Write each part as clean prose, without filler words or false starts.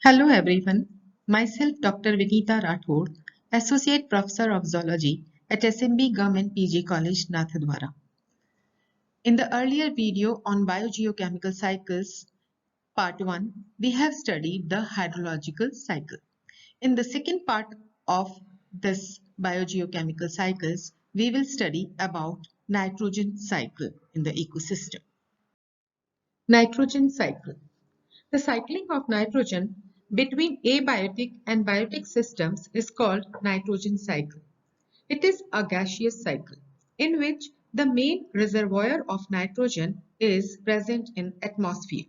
Hello everyone, myself Dr. Vinita Rathod, Associate Professor of Zoology at SMB Government PG College, Nathadwara. In the earlier video on biogeochemical cycles, part 1, we have studied the hydrological cycle. In the second part of this biogeochemical cycles, we will study about nitrogen cycle in the ecosystem. Nitrogen cycle. The cycling of nitrogen between abiotic and biotic systems is called nitrogen cycle. It is a gaseous cycle in which the main reservoir of nitrogen is present in atmosphere.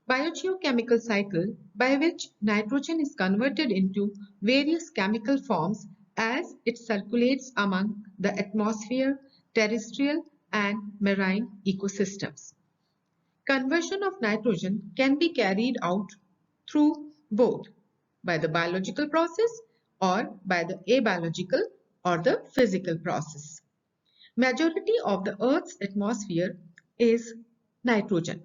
Biogeochemical cycle by which nitrogen is converted into various chemical forms as it circulates among the atmosphere, terrestrial and marine ecosystems. Conversion of nitrogen can be carried out through both by the biological process or by the abiological or the physical process. Majority of the Earth's atmosphere is nitrogen.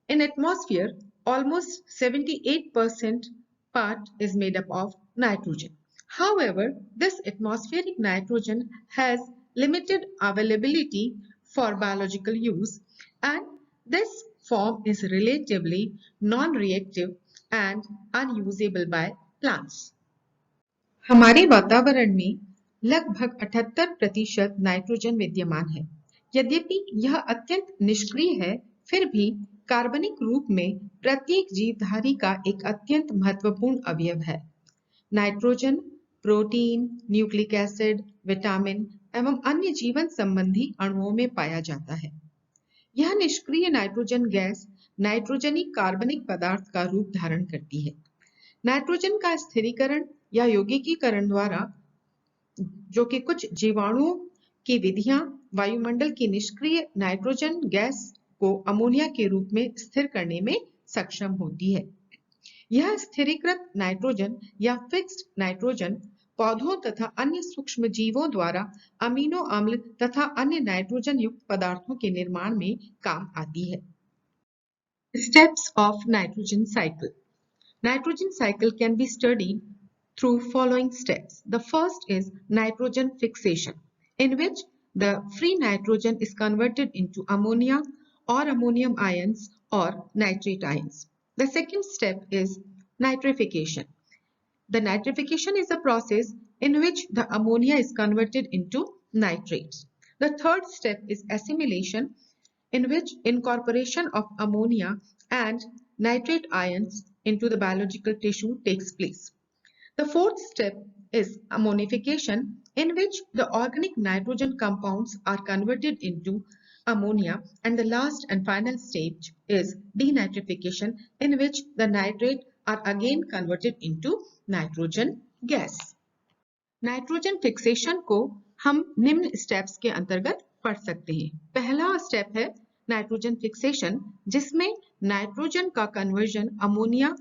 In atmosphere, almost 78% part is made up of nitrogen. However, this atmospheric nitrogen has limited availability for biological use and this form is relatively non-reactive and unusable by plants. हमारे वातावरण में लगभग 78% nitrogen विद्यमान है। यद्यपि यह अत्यंत निष्क्रिय है, फिर भी कार्बनिक रूप में प्रत्येक जीवधारी का एक अत्यंत महत्वपूर्ण अवयव है। Nitrogen protein, nucleic acid, vitamin एवं अन्य जीवन संबंधी अणुओं में पाया जाता है। यह निष्क्रिय नाइट्रोजन गैस नाइट्रोजनी कार्बनिक पदार्थ का रूप धारण करती है। नाइट्रोजन का स्थिरीकरण या यौगिकीकरण द्वारा जो कि कुछ जीवाणुओं की विधियां वायुमंडल की निष्क्रिय नाइट्रोजन गैस को अमोनिया के रूप में स्थिर करने में सक्षम होती है। यह स्थिरीकृत नाइट्रोजन या फिक्स्ड नाइट्रोजन पौधों तथा अन्य सूक्ष्म जीवों द्वारा अमीनो अम्ल तथा अन्य नाइट्रोजन युक्त पदार्थों के निर्माण में काम आती है। Steps of nitrogen cycle. Nitrogen cycle can be studied through following steps. The first is nitrogen fixation, in which the free nitrogen is converted into ammonia or ammonium ions or nitrate ions. The second step is nitrification. The nitrification is a process in which the ammonia is converted into nitrates. The third step is assimilation, in which incorporation of ammonia and nitrate ions into the biological tissue takes place. The fourth step is ammonification, in which the organic nitrogen compounds are converted into ammonia, and the last and final stage is denitrification, in which the nitrate are again converted into nitrogen gas. Nitrogen fixation को हम निम्न steps के अंतर्गत पढ़ सकते हैं। पहला step है नाइट्रोजन फिक्सेशन, जिसमें नाइट्रोजन का कन्वर्जन अमोनिया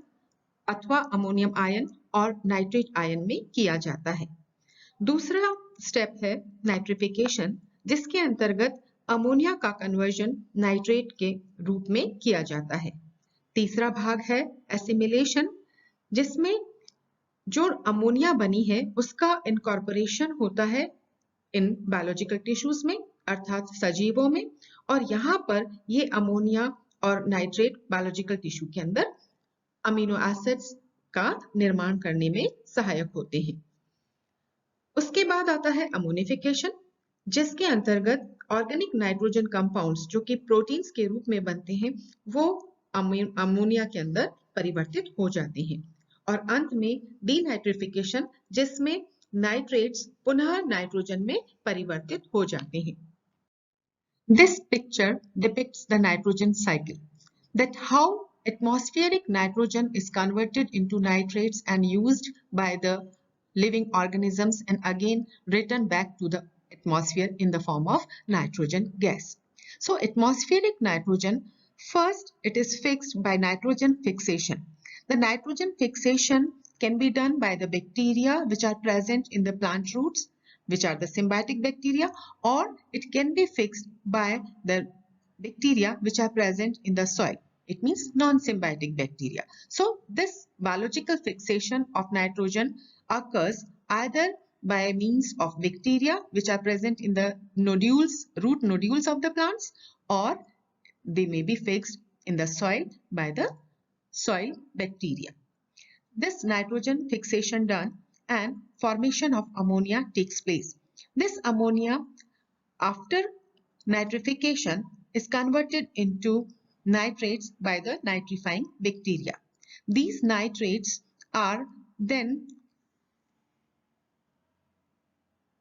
अथवा अमोनियम आयन और नाइट्रेट आयन में किया जाता है। दूसरा स्टेप है नाइट्रिफिकेशन, जिसके अंतर्गत अमोनिया का कन्वर्जन नाइट्रेट के रूप में किया जाता है। तीसरा भाग है एसिमिलेशन, जिसमें जो अमोनिया बनी है उसका इनकॉर्पोरेशन होता है इन बायोलॉजिकल टिश्यूज में अर्थात सजीवों में, और यहाँ पर ये अमोनिया और नाइट्रेट बायोलॉजिकल टिश्यू के अंदर अमीनो एसिड्स का निर्माण करने में सहायक होते हैं। उसके बाद आता है अमोनिफिकेशन, जिसके अंतर्गत ऑर्गेनिक नाइट्रोजन कंपाउंड्स जो कि प्रोटीन्स के रूप में बनते हैं वो अमोनिया के अंदर परिवर्तित हो जाते हैं। और अंत में डीनाइट्रिफिकेशन, जिसमें नाइट्रेट्स पुनः नाइट्रोजन में परिवर्तित हो जाते हैं। This picture depicts the nitrogen cycle, that how atmospheric nitrogen is converted into nitrates and used by the living organisms and again returned back to the atmosphere in the form of nitrogen gas. So atmospheric nitrogen, first it is fixed by nitrogen fixation. The nitrogen fixation can be done by the bacteria which are present in the plant roots, which are the symbiotic bacteria, or it can be fixed by the bacteria which are present in the soil, It means non-symbiotic bacteria. So this biological fixation of nitrogen occurs either by means of bacteria which are present in the nodules, root nodules of the plants, or they may be fixed in the soil by the soil bacteria. This nitrogen fixation done and formation of ammonia takes place. This ammonia, after nitrification, is converted into nitrates by the nitrifying bacteria. These nitrates are then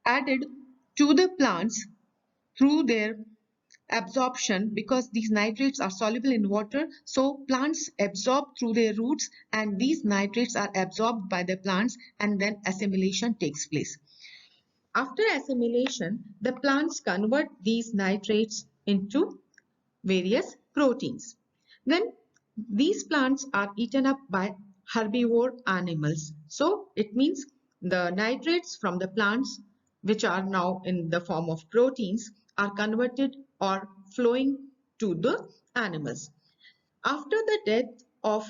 added to the plants through their absorption, because these nitrates are soluble in water, so plants absorb through their roots and these nitrates are absorbed by the plants and then assimilation takes place. After assimilation, the plants convert these nitrates into various proteins. Then these plants are eaten up by herbivore animals. So it means the nitrates from the plants, which are now in the form of proteins, are converted or flowing to the animals. After the death of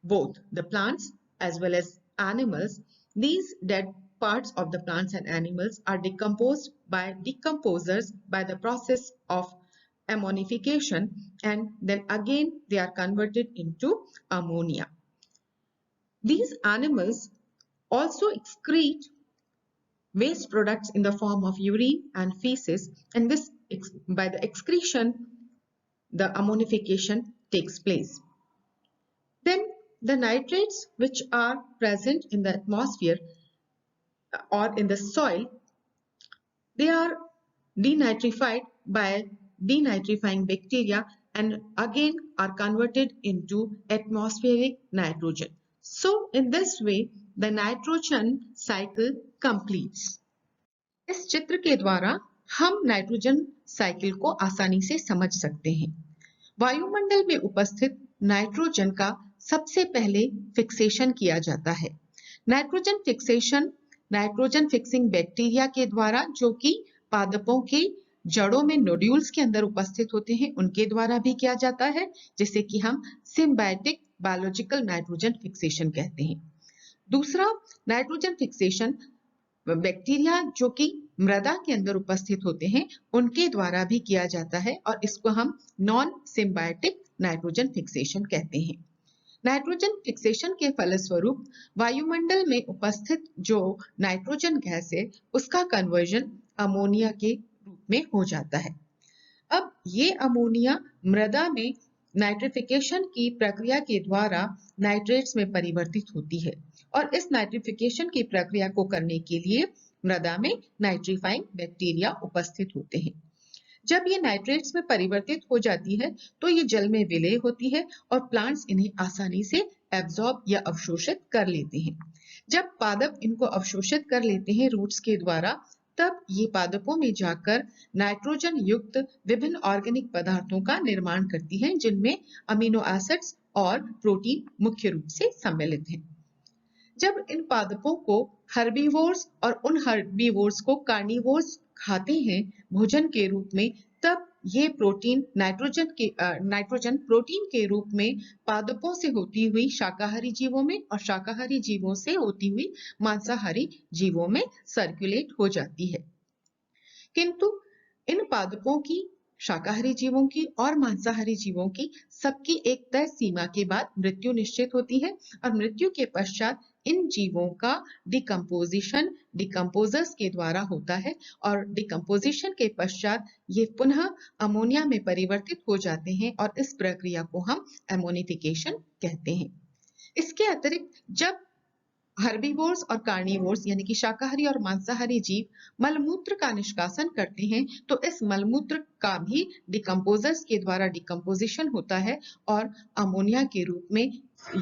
both the plants as well as animals, these dead parts of the plants and animals are decomposed by decomposers by the process of ammonification, and then again they are converted into ammonia. These animals also excrete waste products in the form of urine and feces, and this by the excretion the ammonification takes place. Then the nitrates which are present in the atmosphere or in the soil, they are denitrified by denitrifying bacteria and again are converted into atmospheric nitrogen. So in this way the nitrogen cycle completes. इस चित्र के द्वारा हम nitrogen cycle को आसानी से समझ सकते हैं। वायुमंडल में उपस्थित नाइट्रोजन का सबसे पहले फिक्सेशन किया जाता है। Nitrogen fixation nitrogen fixing bacteria के द्वारा, जो कि पादपों के जड़ों में नोड्यूल्स के अंदर उपस्थित होते हैं, उनके द्वारा भी किया जाता है, जिसे कि हम सिम्बायोटिक बायोलॉजिकल नाइट्रोजन फिक्सेशन कहते हैं। दूसरा नाइट्रोजन फिक्सेशन बैक्टीरिया जो कि मृदा के अंदर उपस्थित होते हैं, उनके द्वारा भी किया जाता है और इसको हम नॉन सिम्बायोटिक नाइट्रोजन फिक्सेशन कहते हैं। नाइट्रोजन फिक्सेशन के फलस्वरूप वायुमंडल में उपस्थित जो नाइट्रोजन गैस है, उसका कन्वर्जन अमोनिया के रूप में हो जाता है। अब ये अमोनिया मृदा में नाइट्रिफिकेशन की प्रक्रिया के द्वारा नाइट्रेट्स में परिवर्तित होती है और इस नाइट्रिफिकेशन की प्रक्रिया को करने के लिए मृदा में नाइट्रीफाइंग बैक्टीरिया उपस्थित होते हैं। जब ये नाइट्रेट्स में परिवर्तित हो जाती है तो ये जल में विलय होती है और प्लांट्स इन्हें आसानी से एब्जॉर्ब या अवशोषित कर लेते हैं। जब पादप इनको अवशोषित कर लेते हैं रूट्स के द्वारा, तब ये पादपों में जाकर नाइट्रोजन युक्त विभिन्न ऑर्गेनिक पदार्थों का निर्माण करती हैं, जिनमें अमीनो एसिड्स और प्रोटीन मुख्य रूप से सम्मिलित हैं। जब इन पादपों को हर्बीवोर्स और उन हर्बीवोर्स को कार्निवोर्स खाते हैं भोजन के रूप में, तब ये प्रोटीन नाइट्रोजन प्रोटीन के रूप में पादपों से होती हुई शाकाहारी जीवों में और शाकाहारी जीवों से होती हुई मांसाहारी जीवों में सर्कुलेट हो जाती है। किंतु इन पादपों की, शाकाहारी जीवों की और मांसाहारी जीवों की सबकी एक तय सीमा के बाद मृत्यु निश्चित होती है और मृत्यु के पश्चात इन जीवों का डिकम्पोजिशन डिकम्पोजर्स के द्वारा होता है और डिकम्पोजिशन के पश्चात ये पुनः अमोनिया में परिवर्तित हो जाते हैं और इस प्रक्रिया को हम एमोनिफिकेशन कहते हैं। इसके अतिरिक्त जब हर्बीवोर्स और कार्निवोर्स यानी कि शाकाहारी और मांसाहारी जीव मलमूत्र का निष्कासन करते हैं, तो इस मलमूत्र का भी डिकम्पोजर्स के द्वारा डिकम्पोजिशन होता है और अमोनिया के रूप में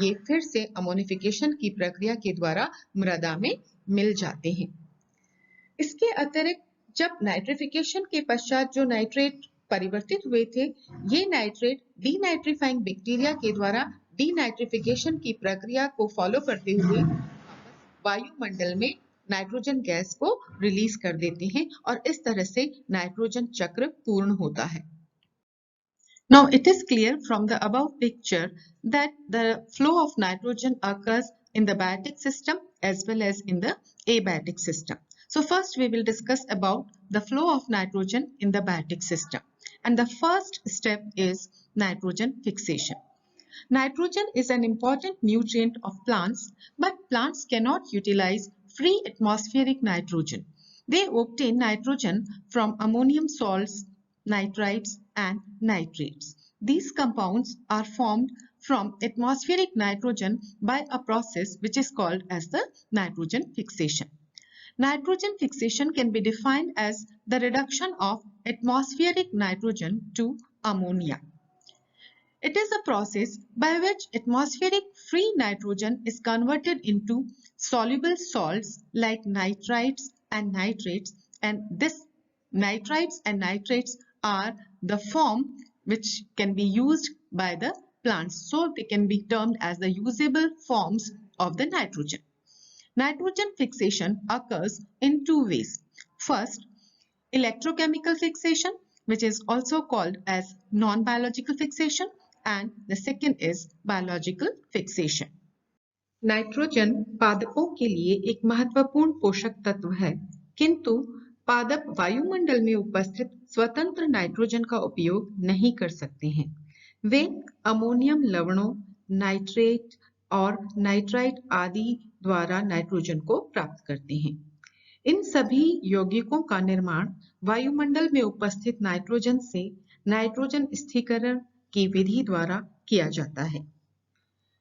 ये फिर से अमोनिफिकेशन की प्रक्रिया के द्वारा मृदा में मिल जाते हैं। इसके अतिरिक्त जब नाइट्रिफिकेशन के पश्चात जो नाइट्रेट परिवर्तित हुए थे, ये नाइट्रेट डीनाइट्रीफाइंग बैक्टीरिया के द्वारा डीनाइट्रिफिकेशन की प्रक्रिया को फॉलो करते हुए वायुमंडल में नाइट्रोजन गैस को रिलीज कर देते हैं और इस तरह से नाइट्रोजन चक्र पूर्ण होता है। Now it is clear from the above picture that the flow of nitrogen occurs in the biotic system as well as in the abiotic system. So first we will discuss about the flow of nitrogen in the biotic system. And the first step is nitrogen fixation. Nitrogen is an important nutrient of plants, but plants cannot utilize free atmospheric nitrogen. They obtain nitrogen from ammonium salts, nitrites, and nitrates. These compounds are formed from atmospheric nitrogen by a process which is called as the nitrogen fixation. Nitrogen fixation can be defined as the reduction of atmospheric nitrogen to ammonia. It is a process by which atmospheric free nitrogen is converted into soluble salts like nitrites and nitrates, and this nitrites and nitrates are the form which can be used by the plants, so they can be termed as the usable forms of the nitrogen. Nitrogen fixation occurs in two ways. First, electrochemical fixation, which is also called as non-biological fixation, and the second is biological fixation. Nitrogen पादपों के लिए एक महत्वपूर्ण पोषक तत्व है, किंतु पादप वायुमंडल में उपस्थित स्वतंत्र नाइट्रोजन का उपयोग नहीं कर सकते हैं। वे अमोनियम लवणों, नाइट्रेट और नाइट्राइट आदि द्वारा नाइट्रोजन को प्राप्त करते हैं। इन सभी यौगिकों का निर्माण वायुमंडल में उपस्थित नाइट्रोजन से नाइट्रोजन स्थिरीकरण की विधि द्वारा किया जाता है।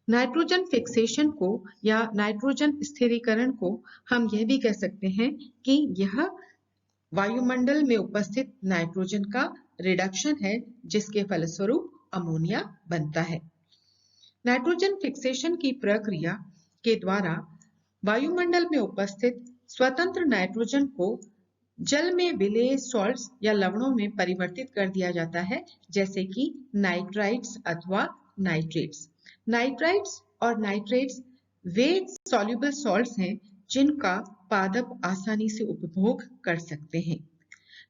नाइट्रोजन फिक्सेशन को या नाइट्रोजन स्थिरीकरण को हम यह भी कह सकते हैं कि यह वायुमंडल में उपस्थित नाइट्रोजन का रिडक्शन है, जिसके फलस्वरूप अमोनिया बनता है। नाइट्रोजन फिक्सेशन की प्रक्रिया के द्वारा वायुमंडल में उपस्थित स्वतंत्र नाइट्रोजन को जल में विलेय सॉल्ट्स या लवणों में परिवर्तित कर दिया जाता है, जैसे कि नाइट्राइट्स अथवा नाइट्रेट्स। नाइट्राइट्स और नाइट्रेट्स वे सॉल्युबल सॉल्ट्स हैं जिनका पादप आसानी से उपभोग कर सकते हैं।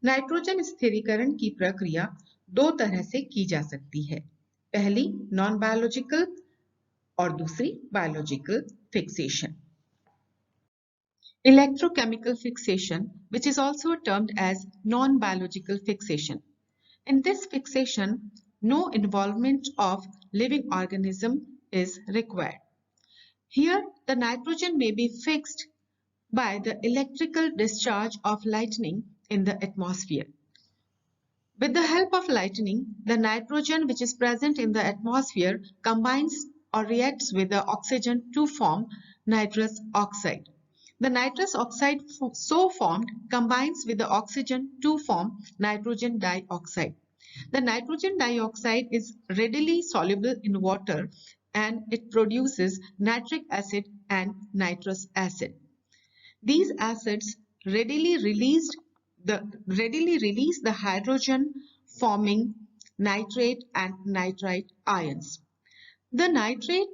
नाइट्रोजन स्थिरीकरण की प्रक्रिया दो तरह से की जा सकती है, पहली नॉन बायोलॉजिकल और दूसरी biological fixation. Electrochemical fixation, which is also termed as non-biological fixation. In this fixation, no involvement of living organism is required. Here, the nitrogen may be fixed by the electrical discharge of lightning in the atmosphere. With the help of lightning, the nitrogen which is present in the atmosphere combines or reacts with the oxygen to form nitrous oxide. The nitrous oxide so formed combines with the oxygen to form nitrogen dioxide. The nitrogen dioxide is readily soluble in water and it produces nitric acid and nitrous acid. These acids readily release the hydrogen forming nitrate and nitrite ions. The nitrate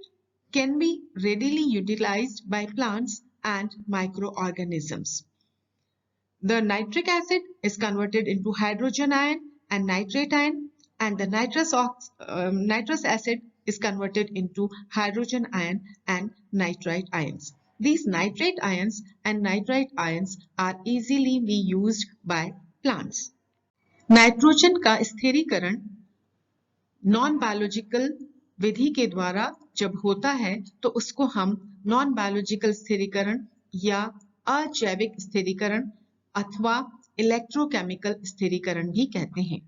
can be readily utilized by plants and microorganisms. The nitric acid is converted into hydrogen ion and nitrate ion, and the nitrous acid is converted into hydrogen ion and nitrite ions. These nitrate ions and nitrite ions are easily be used by plants. Nitrogen का स्थिरीकरण non biological विधि के द्वारा जब होता है तो उसको हम नॉन बायोलॉजिकल स्थिरीकरण या अजैविक स्थिरीकरण अथवा इलेक्ट्रोकेमिकल स्थिरीकरण भी कहते हैं।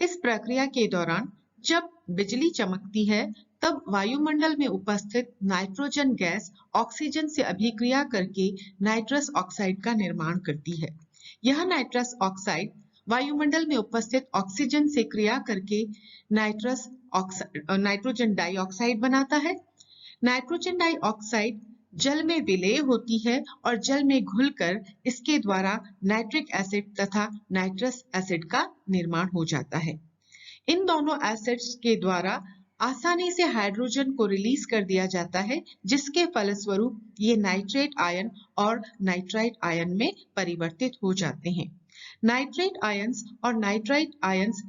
इस प्रक्रिया के दौरान जब बिजली चमकती है तब वायुमंडल में उपस्थित नाइट्रोजन गैस ऑक्सीजन से अभिक्रिया करके नाइट्रस ऑक्साइड का निर्माण करती है। यह नाइट्रस ऑक्साइड वायुमंडल में उपस्थित ऑक्सीजन से क्रिया करके नाइट्रोजन डाइऑक्साइड बनाता है। नाइट्रोजन डाइऑक्साइड जल में विलेय होती है और जल में घुलकर इसके द्वारा नाइट्रिक एसिड तथा नाइट्रस एसिड का निर्माण हो जाता है। इन दोनों एसिड्स के द्वारा आसानी से हाइड्रोजन को रिलीज कर दिया जाता है, जिसके फलस्वरूप ये नाइट्रेट आयन और नाइट्राइट आयन में परिवर्तित हो जाते हैं। नाइट्रेट आयंस और नाइट्राइट आयंस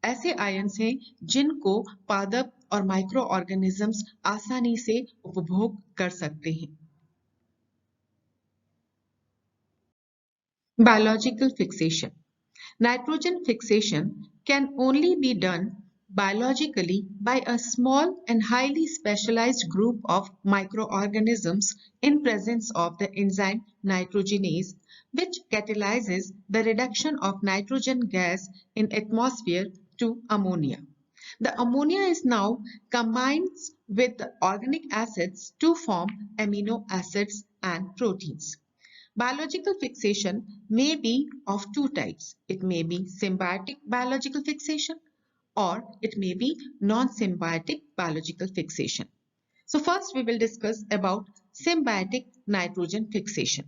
ऐसे आयन्स हैं जिनको पादप और माइक्रो ऑर्गेनिजम्स आसानी से उपभोग कर सकते हैं। Biological fixation. Nitrogen fixation can only be done biologically by a small and highly specialized group of microorganisms in presence of the enzyme nitrogenase, which catalyzes the reduction of nitrogen gas in atmosphere to ammonia. The ammonia is now combined with the organic acids to form amino acids and proteins. Biological fixation may be of two types. It may be symbiotic biological fixation or it may be non-symbiotic biological fixation. So first we will discuss about symbiotic nitrogen fixation.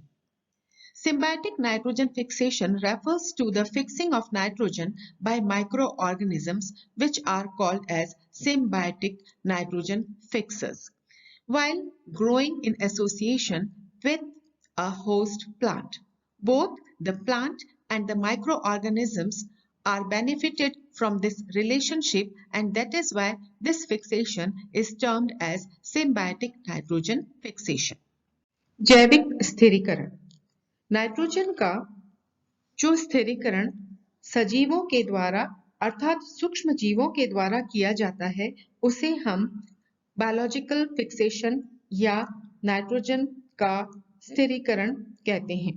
Symbiotic nitrogen fixation refers to the fixing of nitrogen by microorganisms which are called as symbiotic nitrogen fixers while growing in association with a host plant. Both the plant and the microorganisms are benefited from this relationship, and that is why this fixation is termed as symbiotic nitrogen fixation. जैविक स्थिरीकरण. Nitrogen का जो स्थिरीकरण सजीवों के द्वारा अर्थात सूक्ष्म जीवों के द्वारा किया जाता है उसे हम बायोलॉजिकल फिक्सेशन या नाइट्रोजन का स्थिरीकरण कहते हैं।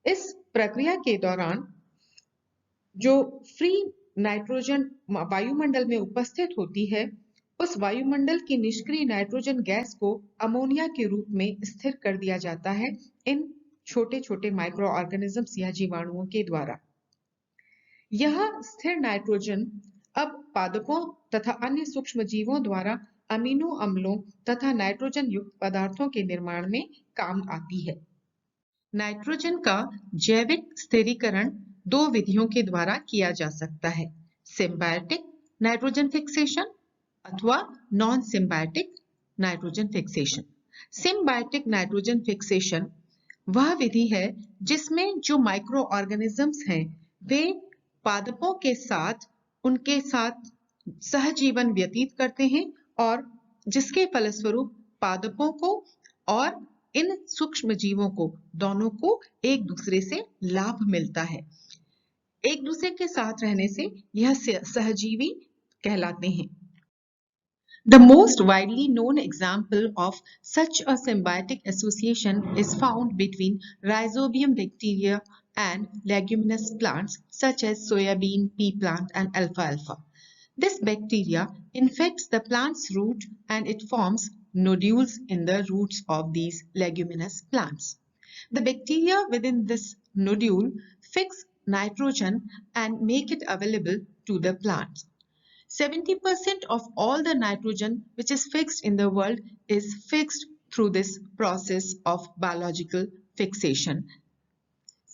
इस प्रक्रिया के दौरान जो फ्री नाइट्रोजन वायुमंडल में उपस्थित होती है उस वायुमंडल की निष्क्रिय नाइट्रोजन गैस को अमोनिया के रूप में स्थिर कर दिया जाता है इन छोटे छोटे माइक्रो ऑर्गेनिजम्स या जीवाणुओं के द्वारा। यह स्थिर नाइट्रोजन अब पादपों तथा अन्य सूक्ष्म जीवों द्वारा अमीनो अम्लों तथा नाइट्रोजन युक्त पदार्थों के निर्माण में काम आती है। नाइट्रोजन का जैविक स्थिरीकरण दो विधियों के द्वारा किया जा सकता है, सिम्बायोटिक नाइट्रोजन फिक्सेशन अथवा non symbiotic nitrogen fixation. Symbiotic nitrogen fixation वह विधि है जिसमें जो माइक्रो ऑर्गेनिजम्स हैं वे पादपों के साथ उनके साथ सहजीवन व्यतीत करते हैं और जिसके फलस्वरूप पादपों को और इन सूक्ष्म जीवों को दोनों को एक दूसरे से लाभ मिलता है। एक दूसरे के साथ रहने से यह सहजीवी कहलाते हैं। The most widely known example of such a symbiotic association is found between Rhizobium bacteria and leguminous plants such as soybean, pea plant and alfalfa. This bacteria infects the plant's root and it forms nodules in the roots of these leguminous plants. The bacteria within this nodule fix nitrogen and make it available to the plant. 70% of all the nitrogen which is fixed in the world is fixed through this process of biological fixation.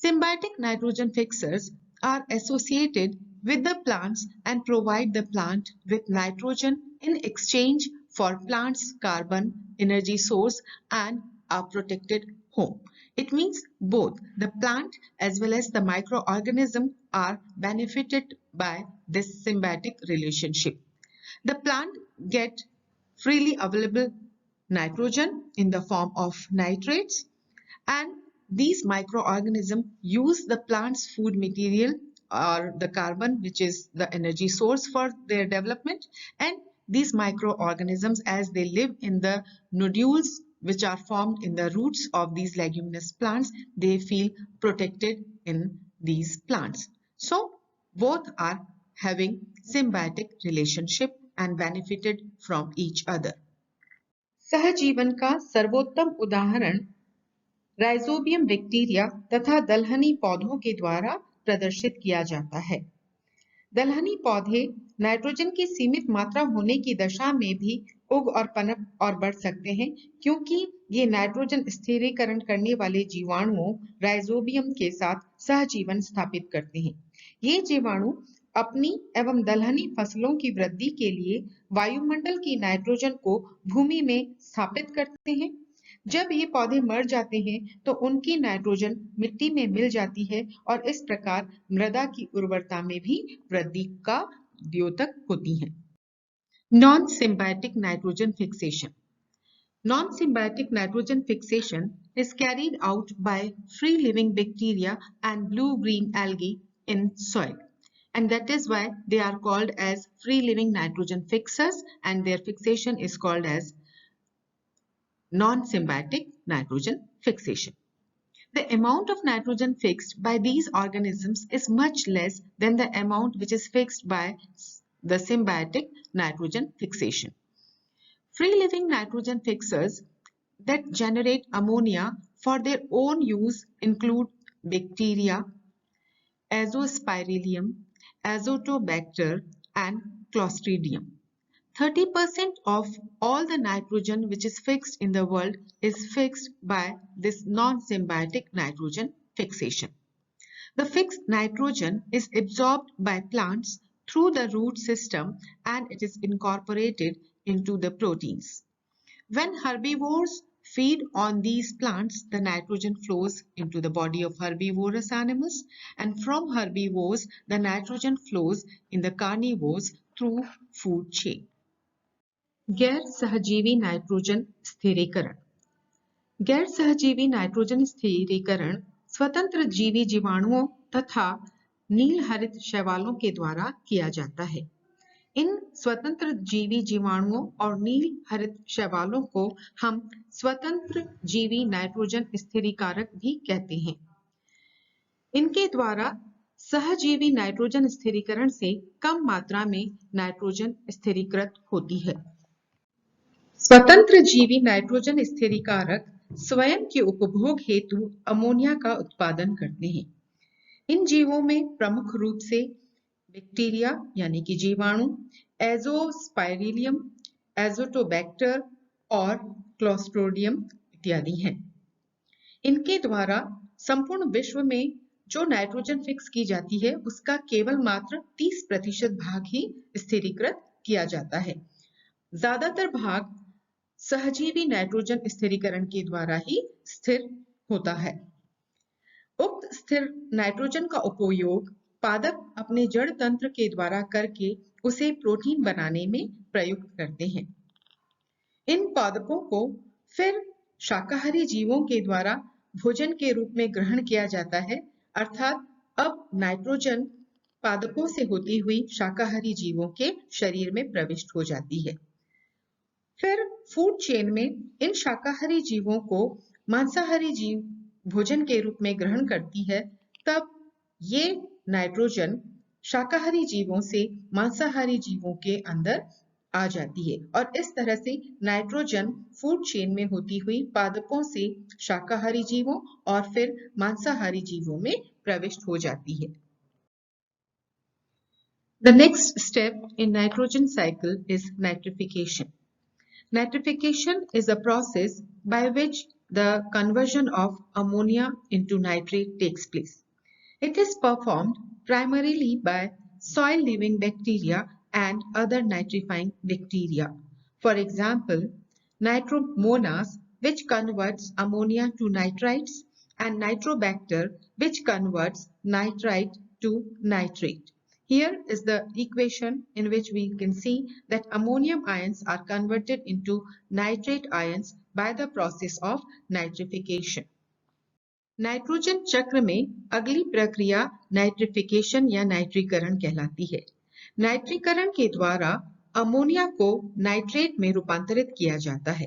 Symbiotic nitrogen fixers are associated with the plants and provide the plant with nitrogen in exchange for plant's carbon energy source and a protected home. It means both the plant as well as the microorganism are benefited by this symbiotic relationship. The plant get freely available nitrogen in the form of nitrates, and these microorganisms use the plant's food material or the carbon, which is the energy source for their development, and these microorganisms, as they live in the nodules which are formed in the roots of these leguminous plants, they feel protected in these plants. So both are having symbiotic relationship and benefited from each other. सहजीवन का सर्वोत्तम उदाहरण rhizobium bacteria तथा दलहनी पौधों के द्वारा प्रदर्शित किया जाता है। दलहनी पौधे नाइट्रोजन की सीमित मात्रा होने की दशा में भी उग और पनप और बढ़ सकते हैं क्योंकि ये नाइट्रोजन स्थिरीकरण करने वाले जीवाणुओं राइजोबियम के साथ सहजीवन स्थापित करते हैं। ये जीवाणु अपनी एवं दलहनी फसलों की वृद्धि के लिए वायुमंडल की नाइट्रोजन को भूमि में स्थापित करते हैं। जब ये पौधे मर जाते हैं तो उनकी नाइट्रोजन मिट्टी में मिल जाती है और इस प्रकार मृदा की उर्वरता में भी वृद्धि का द्योतक होती हैं। Non symbiotic nitrogen fixation. Non-symbiotic nitrogen fixation is carried out by free-living bacteria and blue-green algae in soil, and that is why they are called as free-living nitrogen fixers, and their fixation is called as non-symbiotic nitrogen fixation. The amount of nitrogen fixed by these organisms is much less than the amount which is fixed by the symbiotic nitrogen fixation. Free-living nitrogen fixers that generate ammonia for their own use include bacteria, Azospirillum, Azotobacter, and Clostridium. 30% of all the nitrogen which is fixed in the world is fixed by this non-symbiotic nitrogen fixation. The fixed nitrogen is absorbed by plants through the root system and it is incorporated into the proteins. When herbivores feed on these plants, the nitrogen flows into the body of herbivorous animals, and from herbivores, the nitrogen flows in the carnivores through food chain. गैर सहजीवी nitrogen स्थिरीकरण. गैर सहजीवी nitrogen स्थिरीकरण स्वतंत्र जीवी जीवाणुओं तथा नील हरित शैवालों के द्वारा किया जाता है. इन स्वतंत्र जीवी जीवाणुओं और नील हरित शैवालों को हम स्वतंत्र जीवी नाइट्रोजन स्थिरीकारक भी कहते हैं. इनके द्वारा सहजीवी नाइट्रोजन स्थिरीकरण से कम मात्रा में नाइट्रोजन स्थिरीकृत होती है. स्वतंत्र जीवी नाइट्रोजन स्थिरीकारक स्वयं के उपभोग हेतु अमोनिया का उत्पादन करते हैं. इन जीवों में प्रमुख रूप से बैक्टीरिया यानी कि जीवाणु, एजोस्पाइरिलियम, एजोटोबैक्टर और क्लोस्ट्रोडियम इत्यादि हैं. इनके द्वारा संपूर्ण विश्व में जो नाइट्रोजन फिक्स की जाती है उसका केवल मात्र 30% भाग ही स्थिरीकृत किया जाता है. ज्यादातर भाग सहजीवी नाइट्रोजन स्थिरीकरण के द्वारा ही स्थिर होता है. उक्त स्थिर नाइट्रोजन का उपयोग पादप अपने जड़ तंत्र के द्वारा करके उसे प्रोटीन बनाने में प्रयुक्त करते हैं. इन पादपों को फिर शाकाहारी जीवों के द्वारा भोजन के रूप में ग्रहण किया जाता है. अर्थात अब नाइट्रोजन पादपों से होती हुई शाकाहारी जीवों के शरीर में प्रविष्ट हो जाती है. फिर फूड चेन में इन शाकाहारी जीवों को मांसाहारी जीव भोजन के रूप में ग्रहण करती है. तब ये नाइट्रोजन शाकाहारी जीवों से मांसाहारी जीवों के अंदर आ जाती है और इस तरह से नाइट्रोजन फूड चेन में होती हुई पादपों से शाकाहारी जीवों और फिर मांसाहारी जीवों में प्रविष्ट हो जाती है. The next step in nitrogen cycle is nitrification. Nitrification is a process by which the conversion of ammonia into nitrate takes place. It is performed primarily by soil-living bacteria and other nitrifying bacteria. For example, Nitromonas, which converts ammonia to nitrites, and Nitrobacter, which converts nitrite to nitrate. Here is the equation in which we can see that ammonium ions are converted into nitrate ions by the process of nitrification. Nitrogen चक्र में अगली प्रक्रिया nitrification या नाइट्रीकरण कहलाती है. नाइट्रीकरण के द्वारा ammonia को नाइट्रेट में रूपांतरित किया जाता है.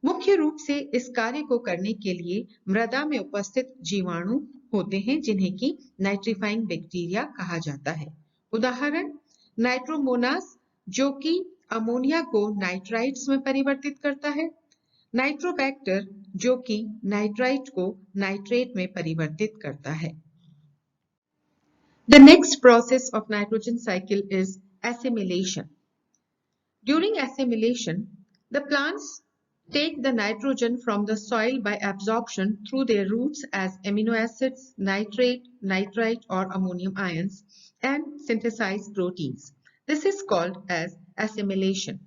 मुख्य रूप से इस कार्य को करने के लिए मृदा में उपस्थित जीवाणु होते हैं जिन्हें कि नाइट्रीफाइंग बैक्टीरिया कहा जाता है. उदाहरण नाइट्रोमोनास जो कि अमोनिया को नाइट्राइट्स में परिवर्तित करता है, नाइट्रोबैक्टर जो कि नाइट्राइट को नाइट्रेट में परिवर्तित करता है. The next process of nitrogen cycle is assimilation. During assimilation, the plants take the nitrogen from the soil by absorption through their roots as amino acids, nitrate, nitrite or ammonium ions and synthesize proteins. This is called as assimilation.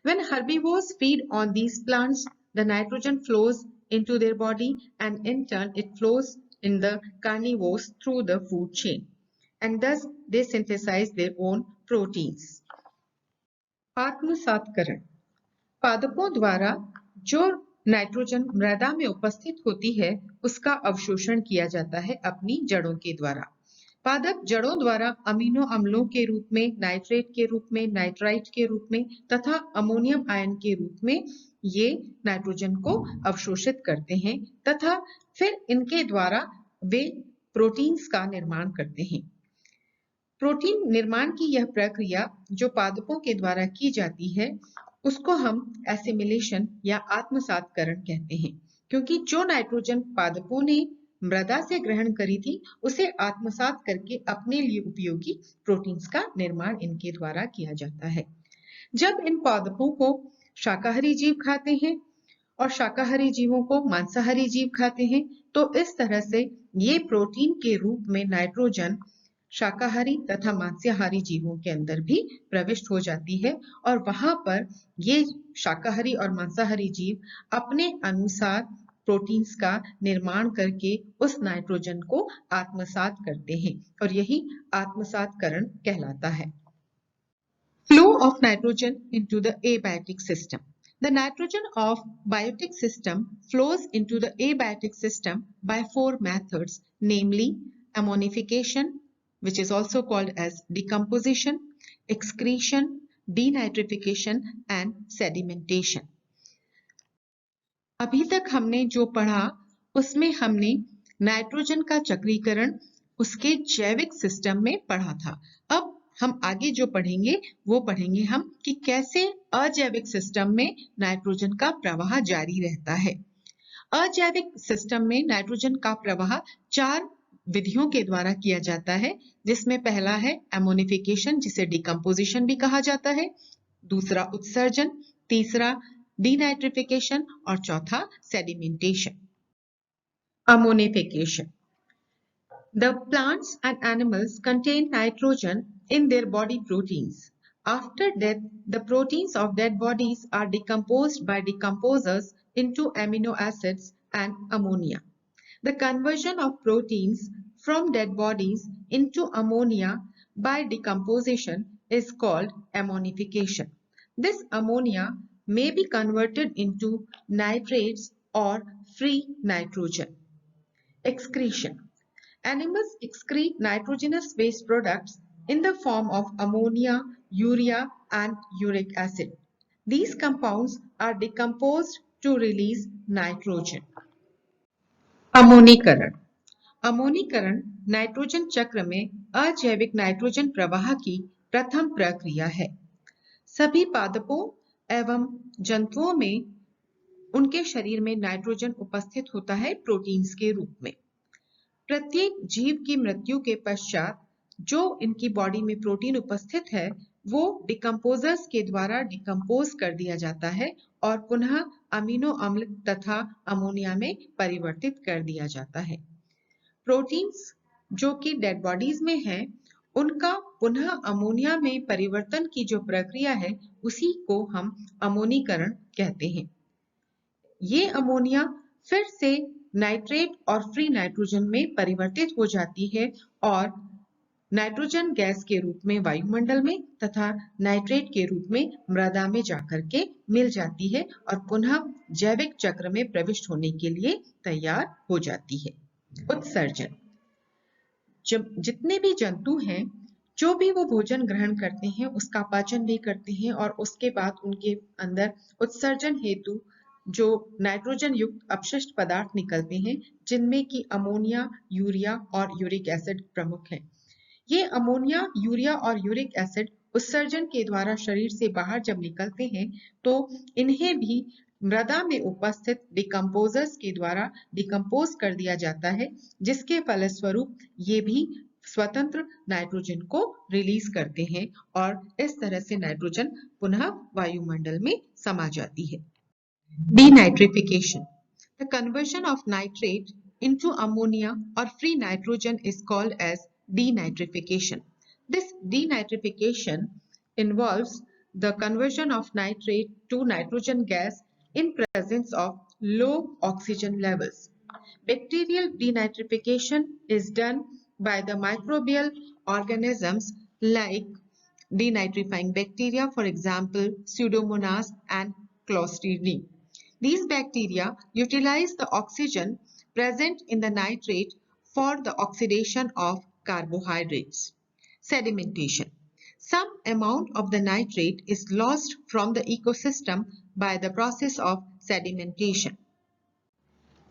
When herbivores feed on these plants, the nitrogen flows into their body and in turn it flows in the carnivores through the food chain. and thus they synthesize their own proteins. आत्मसात्करण पादपों द्वारा जो nitrogen मृदा में उपस्थित होती है उसका अवशोषण किया जाता है अपनी जड़ों के द्वारा। पादप जड़ों द्वारा अमीनो अम्लों के रूप में, नाइट्रेट के रूप में, नाइट्राइट के रूप में तथा अमोनियम आयन के रूप में ये नाइट्रोजन को अवशोषित करते हैं तथा फिर इनके द्वारा वे प्रोटीन्स का निर्माण करते हैं। प्रोटीन निर्माण की यह प्रक्रिया जो पादपों के द्वारा की जाती है उसको हम एसिमिलेशन या आत्मसात्करण कहते हैं, क्योंकि जो नाइट्रोजन पादपों ने मृदा से ग्रहण करी थी उसे आत्मसात करके अपने लिए उपयोगी प्रोटीन्स का निर्माण इनके द्वारा किया जाता है। जब इन पादपों को शाकाहारी जीव खाते हैं और शाकाहारी जीवों को मांसाहारी जीव खाते हैं तो इस तरह से ये प्रोटीन के रूप में नाइट्रोजन शाकाहारी तथा मांसाहारी जीवों के अंदर भी प्रविष्ट हो जाती है और वहां पर ये शाकाहारी और मांसाहारी जीव अपने अनुसार प्रोटीन्स का निर्माण करके उस नाइट्रोजन को आत्मसात करते हैं और यही आत्मसात्करण कहलाता है। Flow of nitrogen into the abiotic system. The nitrogen of biotic system flows into the abiotic system by 4 methods, namely ammonification, which is also called as decomposition, excretion, denitrification and sedimentation. अभी तक हमने जो पढ़ा उसमें हमने nitrogen का चक्रीकरण उसके जैविक सिस्टम में पढ़ा था। अब हम आगे जो पढ़ेंगे वो पढ़ेंगे हम कि कैसे अजैविक सिस्टम में नाइट्रोजन का प्रवाह जारी रहता है। अजैविक सिस्टम में नाइट्रोजन का प्रवाह 4 विधियों के द्वारा किया जाता है, जिसमें पहला है एमोनिफिकेशन जिसे डिकम्पोजिशन भी कहा जाता है, दूसरा उत्सर्जन, तीसरा डीनाइट्रिफिकेशन और चौथा sedimentation. Ammonification. The plants and animals contain nitrogen in their body proteins. After death, the proteins of dead bodies are decomposed by decomposers into amino acids and ammonia. The conversion of proteins from dead bodies into ammonia by decomposition is called ammonification. This ammonia may be converted into nitrates or free nitrogen. Excretion. Animals excrete nitrogenous waste products in the form of ammonia, urea and uric acid. These compounds are decomposed to release nitrogen. अमोनीकरण। अमोनीकरण nitrogen चक्र में अजैविक nitrogen प्रवाह की प्रथम प्रक्रिया है। सभी पादपों एवं जंतुओं में उनके शरीर में नाइट्रोजन उपस्थित होता है प्रोटीन्स के रूप में। प्रत्येक जीव की मृत्यु के पश्चात जो इनकी बॉडी में प्रोटीन उपस्थित है वो डिकम्पोजर्स के द्वारा डिकम्पोज कर दिया जाता है और पुनः अमीनो अम्ल तथा अमोनिया में परिवर्तित कर दिया जाता है। प्रोटीन्स जो कि डेड बॉडीज में हैं, उनका पुनः अमोनिया में परिवर्तन की जो प्रक्रिया है उसी को हम अमोनीकरण कहते हैं। ये अमोनिया फिर से नाइट्रेट और फ्री नाइट्रोजन में परिवर्तित हो जाती है और नाइट्रोजन गैस के रूप में वायुमंडल में तथा नाइट्रेट के रूप में मृदा में जाकर के मिल जाती है और पुनः जैविक चक्र में प्रविष्ट होने के लिए तैयार हो जाती है। उत्सर्जन। जब जितने भी जंतु हैं, जो भी वो भोजन ग्रहण करते हैं उसका पाचन भी करते हैं और उसके बाद उनके अंदर उत्सर्जन हेतु जो नाइट्रोजन युक्त अपशिष्ट पदार्थ निकलते हैं, जिनमें कि अमोनिया, यूरिया और यूरिक एसिड प्रमुख हैं। ये अमोनिया, यूरिया और यूरिक एसिड उत्सर्जन के द्वारा शरीर से बाहर जब निकलते हैं तो इन्हें भी मृदा में उपस्थित डिकम्पोजर्स के द्वारा डिकम्पोज कर दिया जाता है, जिसके फलस्वरूप ये भी स्वतंत्र नाइट्रोजन को रिलीज करते हैं और इस तरह से नाइट्रोजन पुनः वायुमंडल में समा जाती है। Denitrification. The conversion of nitrate into ammonia or free nitrogen is called as denitrification. This denitrification involves the conversion of nitrate to nitrogen gas in presence of low oxygen levels. Bacterial denitrification is done by the microbial organisms like denitrifying bacteria, for example, Pseudomonas and Clostridium. These bacteria utilize the oxygen present in the nitrate for the oxidation of carbohydrates. Sedimentation. Some amount of the nitrate is lost from the ecosystem by the process of sedimentation.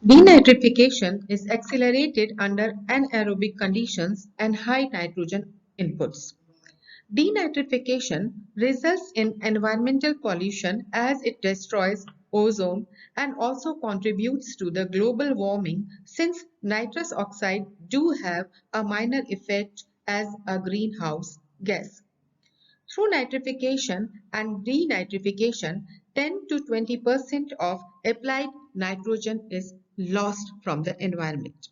Denitrification is accelerated under anaerobic conditions and high nitrogen inputs. Denitrification results in environmental pollution as it destroys ozone and also contributes to the global warming, since nitrous oxide do have a minor effect as a greenhouse gas. Through nitrification and denitrification, 10 to 20% of applied nitrogen is lost from the environment.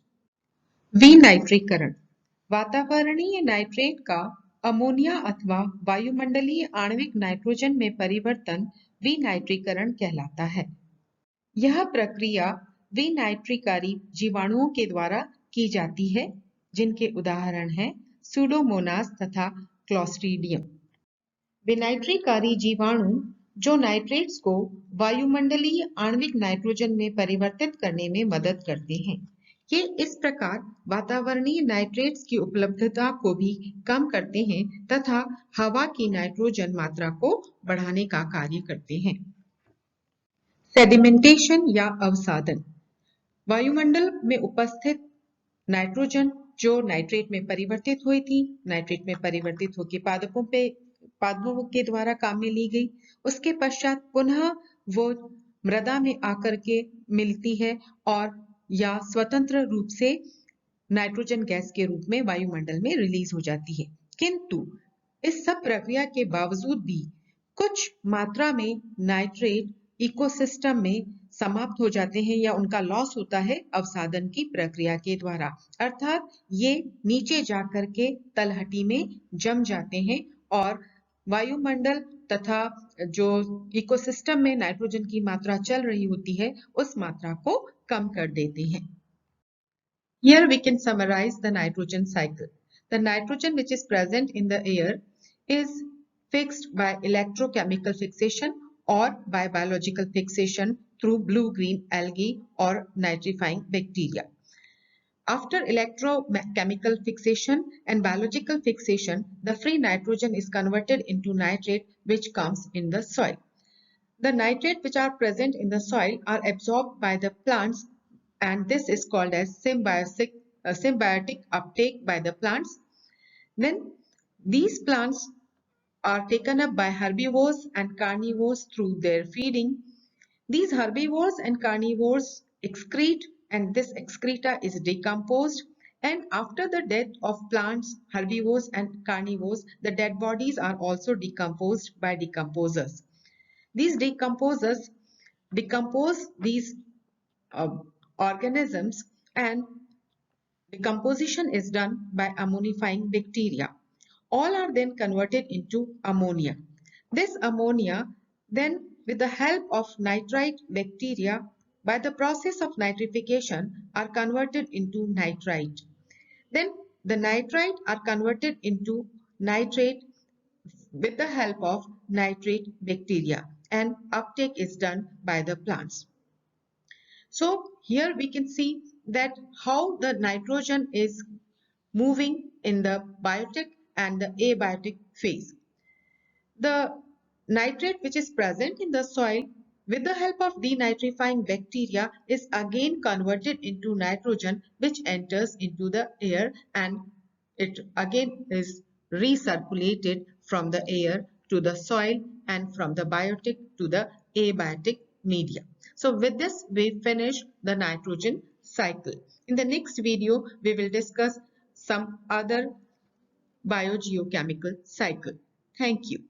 विनाइट्रीकरण वातावरणीय nitrate का ammonia अथवा वायुमंडलीय आणविक nitrogen में परिवर्तन विनाइट्रीकरण कहलाता है। यह प्रक्रिया विनाइट्रीकारी जीवाणुओं के द्वारा की जाती है, जिनके उदाहरण हैं स्यूडोमोनास तथा क्लॉस्ट्रीडियम। विनाइट्रीकारी जीवाणु जो नाइट्रेट्स को वायुमंडलीय आणविक नाइट्रोजन में परिवर्तित करने में मदद करते हैं। ये इस प्रकार वातावरणीय नाइट्रेट्स की उपलब्धता को भी कम करते हैं तथा हवा की नाइट्रोजन मात्रा को बढ़ाने का कार्य करते हैं। सेडिमेंटेशन या अवसादन। वायुमंडल में उपस्थित नाइट्रोजन जो नाइट्रेट में परिवर्तित हुई थी, नाइट्रेट में परिवर्तित होकर पादपों के द्वारा काम में ली गई, उसके पश्चात पुनः वो मृदा में आकर के मिलती है और या स्वतंत्र रूप से नाइट्रोजन गैस के रूप में वायुमंडल में रिलीज हो जाती है। किंतु इस सब प्रक्रिया के बावजूद भी कुछ मात्रा में नाइट्रेट इकोसिस्टम में समाप्त हो जाते हैं या उनका लॉस होता है अवसादन की प्रक्रिया के द्वारा, अर्थात ये नीचे जाकर के तलहटी में जम जाते हैं और वायुमंडल तथा जो इकोसिस्टम में नाइट्रोजन की मात्रा चल रही होती है उस मात्रा को कम कर देते हैं। Here we can summarize the nitrogen cycle. The nitrogen which is present in the air is fixed by electrochemical fixation or by biological fixation through blue-green algae or nitrifying bacteria. After electrochemical fixation and biological fixation, the free nitrogen is converted into nitrate which comes in the soil. The nitrate which are present in the soil are absorbed by the plants, and this is called as symbiotic uptake by the plants. Then these plants are taken up by herbivores and carnivores through their feeding. These herbivores and carnivores excrete, and this excreta is decomposed, and after the death of plants, herbivores and carnivores, the dead bodies are also decomposed by decomposers. These decomposers decompose these organisms, and decomposition is done by ammonifying bacteria. All are then converted into ammonia. This ammonia then, with the help of nitrite bacteria, by the process of nitrification, are converted into nitrite. Then the nitrite are converted into nitrate with the help of nitrate bacteria, and uptake is done by the plants. So here we can see that how the nitrogen is moving in the biotic and the abiotic phase. The nitrate which is present in the soil with the help of denitrifying bacteria is again converted into nitrogen, which enters into the air, and it again is recirculated from the air to the soil and from the biotic to the abiotic media. So with this we finish the nitrogen cycle. In the next video we will discuss some other biogeochemical cycle. Thank you.